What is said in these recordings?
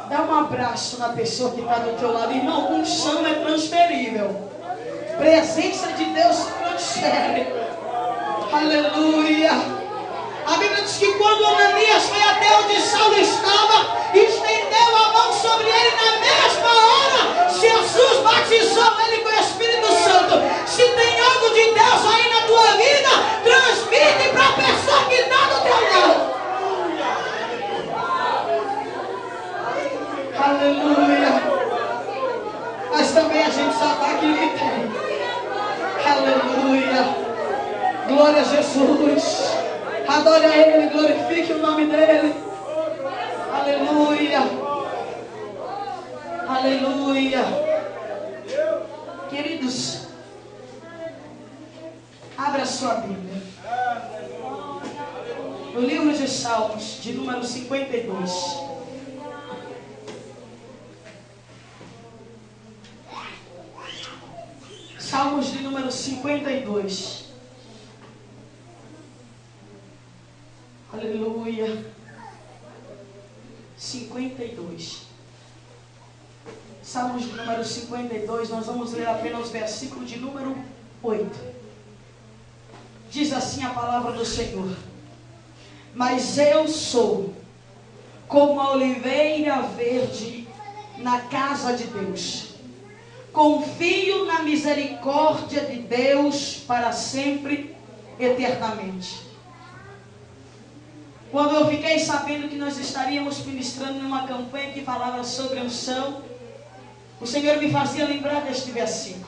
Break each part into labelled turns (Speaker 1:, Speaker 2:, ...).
Speaker 1: Dá um abraço na pessoa que está do teu lado. Irmão, unção é transferível. Presença de Deus transfere. Aleluia. A Bíblia diz que quando Ananias foi até onde Saulo estava, estendeu a mão sobre ele na mesma hora. Jesus batizou ele com o Espírito Santo. Se tem algo de Deus aí na tua vida, transmite para a pessoa que está do teu lado. Aleluia. Mas também a gente sabe que ele tem. Aleluia. Glória a Jesus. Adore a Ele, glorifique o nome dEle. Aleluia. Aleluia. Queridos, abra a sua Bíblia no livro de Salmos, de número 52. Salmos de número 52. Aleluia. 52. Salmos de número 52, nós vamos ler apenas o versículo de número 8. Diz assim a palavra do Senhor: mas eu sou como a oliveira verde na casa de Deus. Confio na misericórdia de Deus para sempre, eternamente. Quando eu fiquei sabendo que nós estaríamos ministrando numa campanha que falava sobre unção, o Senhor me fazia lembrar deste versículo.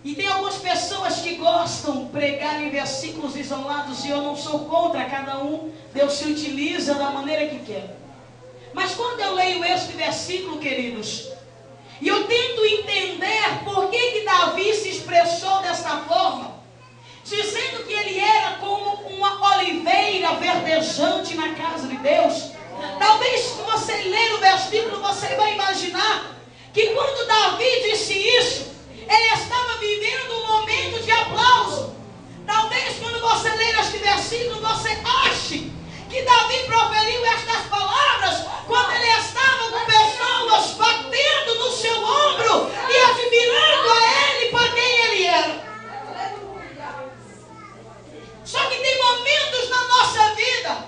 Speaker 1: E tem algumas pessoas que gostam de pregar em versículos isolados, e eu não sou contra, cada um, Deus se utiliza da maneira que quer. Mas quando eu leio este versículo, queridos, e eu tento entender por que Davi se expressou desta forma, dizendo que ele era como uma oliveira verdejante na casa de Deus. Talvez se você ler o versículo, você vai imaginar que quando Davi disse isso, ele estava vivendo um momento de aplauso. Talvez quando você ler este versículo, você ache que Davi proferiu estas palavras quando ele estava com pessoas batendo no seu ombro e admirando a ele por quem ele era. Só que tem momentos na nossa vida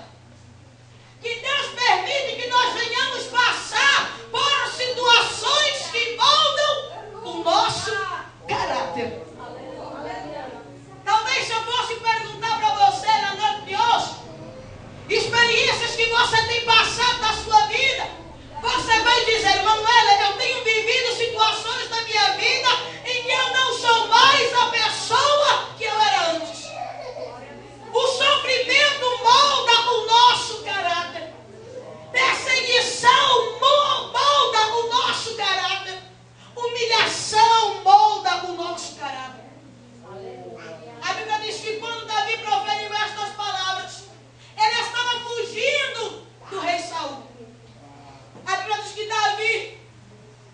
Speaker 1: que Deus permite que nós venhamos passar por situações que moldam o nosso caráter. Talvez se eu fosse perguntar para você na noite de hoje, experiências que você tem passado na sua vida, você vai dizer: Manuela, eu tenho vivido situações na minha vida em que eu não sou mais a pessoa que eu era antes. O sofrimento molda o nosso caráter. Perseguição molda o nosso caráter. Humilhação molda o nosso caráter. A Bíblia diz que quando Davi proferiu estas palavras, ele estava fugindo do rei Saul. A Bíblia diz que Davi,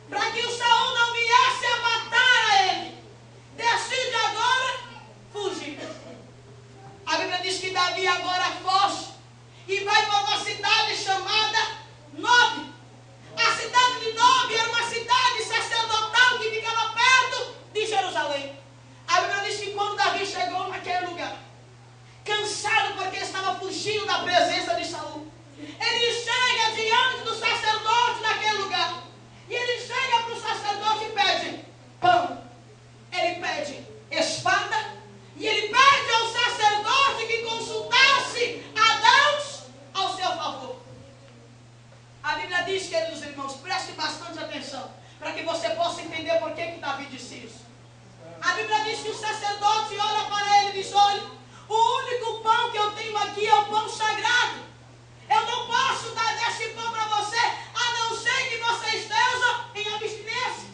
Speaker 1: para que o Saul não viesse a matar a ele, decide agora fugir. A Bíblia diz que Davi agora foge e vai para uma cidade chamada Nob. A cidade de Nob era uma cidade sacerdotal que ficava perto de Jerusalém. A Bíblia diz que quando Davi chegou naquele lugar, cansado porque estava fugindo da presença de Saul, ele chega diante do sacerdote naquele lugar. E ele chega para o sacerdote e pede pão. Ele pede espada. E ele pede ao sacerdote que consultasse a Deus ao seu favor. A Bíblia diz, queridos irmãos, preste bastante atenção, para que você possa entender por que Davi disse isso. A Bíblia diz que o sacerdote olha para ele e diz: olha, o único pão que eu tenho aqui é o pão sagrado. Eu não posso dar deste pão para você, a não ser que você esteja em abstinência.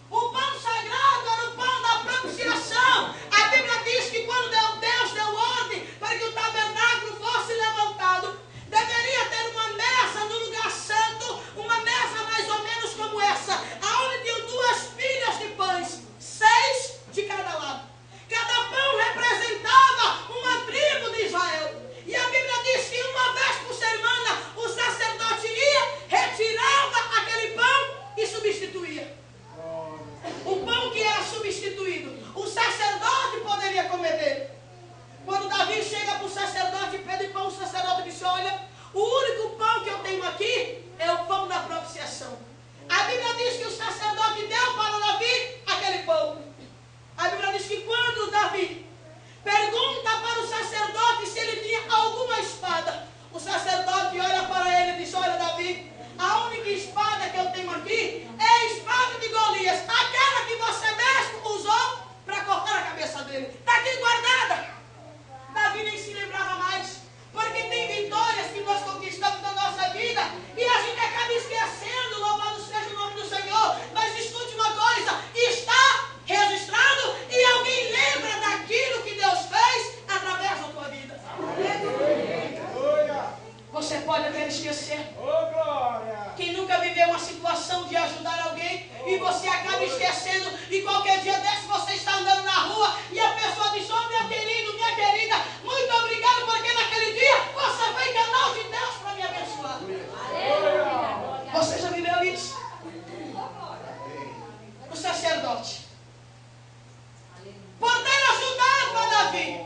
Speaker 1: O pão sagrado era o pão da propiciação. A Bíblia diz que quando Deus deu ordem para que o tabernáculo fosse levantado, deveria ter uma mesa no lugar santo, uma mesa mais ou menos como essa, aonde tinham 2 pilhas de pães, 6 de cada lado. Cada pão representava uma tribo de Israel. E a Bíblia diz que uma vez por semana o sacerdote você acaba esquecendo e qualquer dia desse você está andando na rua e a pessoa diz: oh, meu querido, minha querida, muito obrigado porque naquele dia você foi canal de Deus para me abençoar. Você já viveu isso? O sacerdote, por ter ajudado a Davi,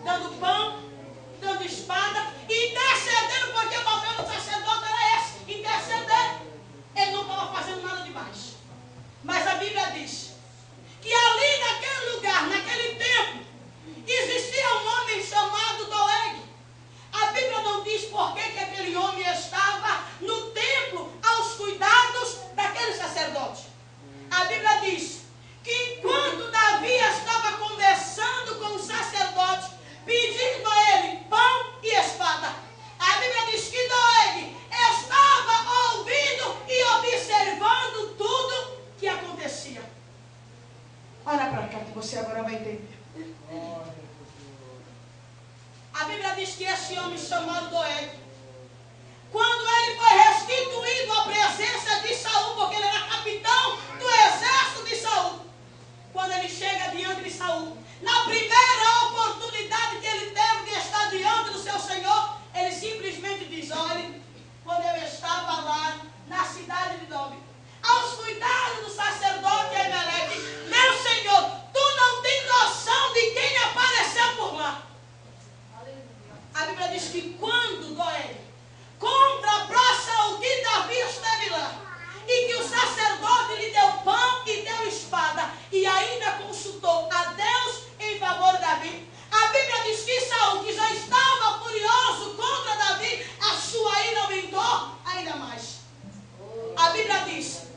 Speaker 1: dando pão, dando espada, intercedendo, porque o papel do sacerdote era esse, interceder. Ele não estava fazendo nada demais. Mas a Bíblia diz que ali naquele lugar, naquele tempo, existia um homem chamado Doeg. A Bíblia não diz por que aquele homem estava no templo aos cuidados daquele sacerdote. A Bíblia diz que enquanto Davi estava conversando com o sacerdote, pedindo a ele pão e espada, a Bíblia diz que Doeg estava ouvindo e observando tudo que acontecia. Olha para cá que você agora vai entender. A Bíblia diz que esse homem chamado Doeg, quando ele foi restituído à presença de Saul, porque ele era capitão do exército de Saul, quando ele chega diante de Saul, na primeira oportunidade que ele teve de estar diante do seu Senhor, ele simplesmente diz: olha, quando eu estava lá na cidade de Nob, aos cuidados do sacerdote Aimeleque, meu Senhor, tu não tens noção de quem apareceu por lá. A Bíblia diz que quando Doeg contrapôs Saul, que Davi esteve lá, e que o sacerdote lhe deu pão e deu espada, e ainda consultou a Deus em favor de Davi, a Bíblia diz que Saul, que já estava furioso contra Davi, a sua ira aumentou ainda mais. A Bíblia diz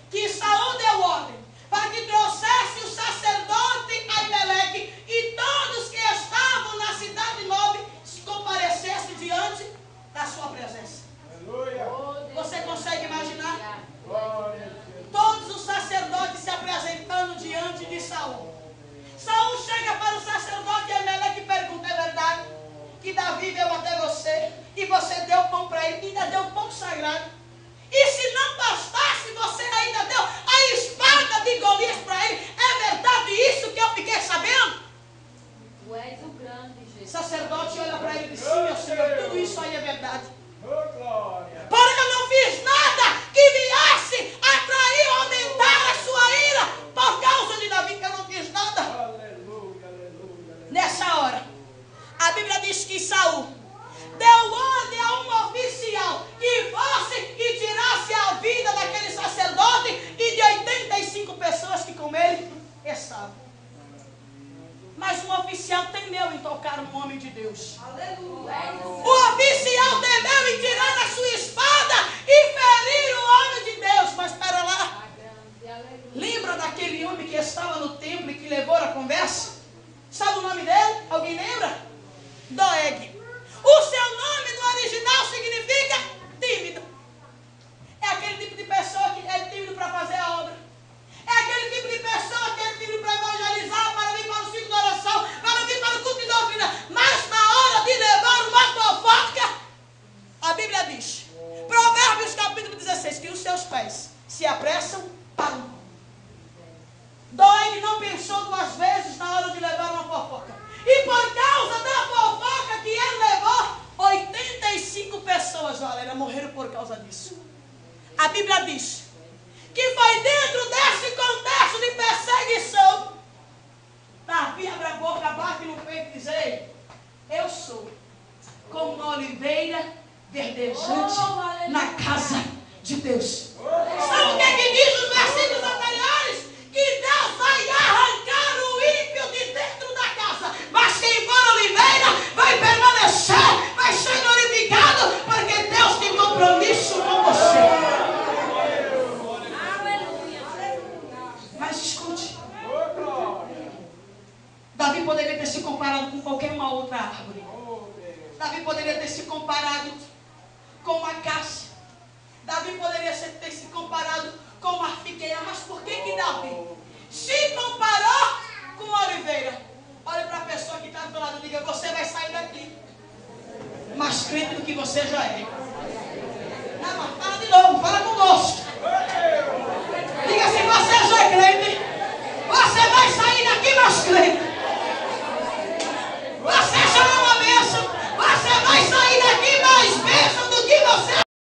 Speaker 1: que Saul deu ordem para que trouxesse o sacerdote Aimeleque e todos que estavam na cidade de Nob comparecessem diante da sua presença. Aleluia. Você consegue imaginar? Todos os sacerdotes se apresentando diante de Saul. Saul chega para o sacerdote Aimeleque e pergunta: é verdade que Davi veio até você e você deu pão para ele, ainda deu pão sagrado? E se não bastasse, você ainda deu a espada de Golias para ele? É verdade isso que eu fiquei sabendo?
Speaker 2: Tu és o grande, Jesus.
Speaker 1: O sacerdote olha para ele e diz: sim, meu Senhor, tudo isso aí é verdade. Porém eu não fiz nada que viesse atrair ou aumentar a sua ira por causa de Davi, que eu não fiz nada.
Speaker 3: Aleluia, aleluia.
Speaker 1: Nessa hora, a Bíblia diz que Saul deu ordem a um oficial que fosse e tirasse a vida daquele sacerdote e de 85 pessoas que com ele estavam. Mas o oficial temeu em tocar um homem de Deus.
Speaker 2: Aleluia.
Speaker 1: O oficial temeu em tirar a sua espada e ferir o homem de Deus. Mas espera lá. Lembra daquele homem que estava no templo e que levou a conversa? Sabe o nome dele? Alguém lembra? Doeg. O seu nome no original significa tímido. É aquele tipo de pessoa que é tímido para fazer a obra. É aquele tipo de pessoa que é tímido para evangelizar, para vir para o ciclo de oração, para vir para o culto de doutrina. Mas na hora de levar uma fofoca, a Bíblia diz, Provérbios capítulo 16, que os seus pés se apressam para o mal. Doeg não pensou duas vezes na hora de levar uma fofoca. E por causa da fofoca que ele levou, 85 pessoas, galera, morreram por causa disso. A Bíblia diz que foi dentro desse contexto de perseguição, Davi abre a boca, bate no peito e diz: ei, eu sou como uma oliveira verdejante na casa de Deus. Sabe o que é que diz os versículos anteriores? Que Deus vai arrancar o ímpio de dentro da casa, mas quem for oliveira vai permanecer, vai ser glorificado, porque Deus tem compromisso com você. Mas escute, Davi poderia ter se comparado com qualquer uma outra árvore. Davi poderia ter se comparado com uma cássia. Davi poderia ter se comparado com uma figueira. Mas por que Davi se comparou com a oliveira? Olha para a pessoa que está do lado e diga: você vai sair daqui mais crente do que você já é.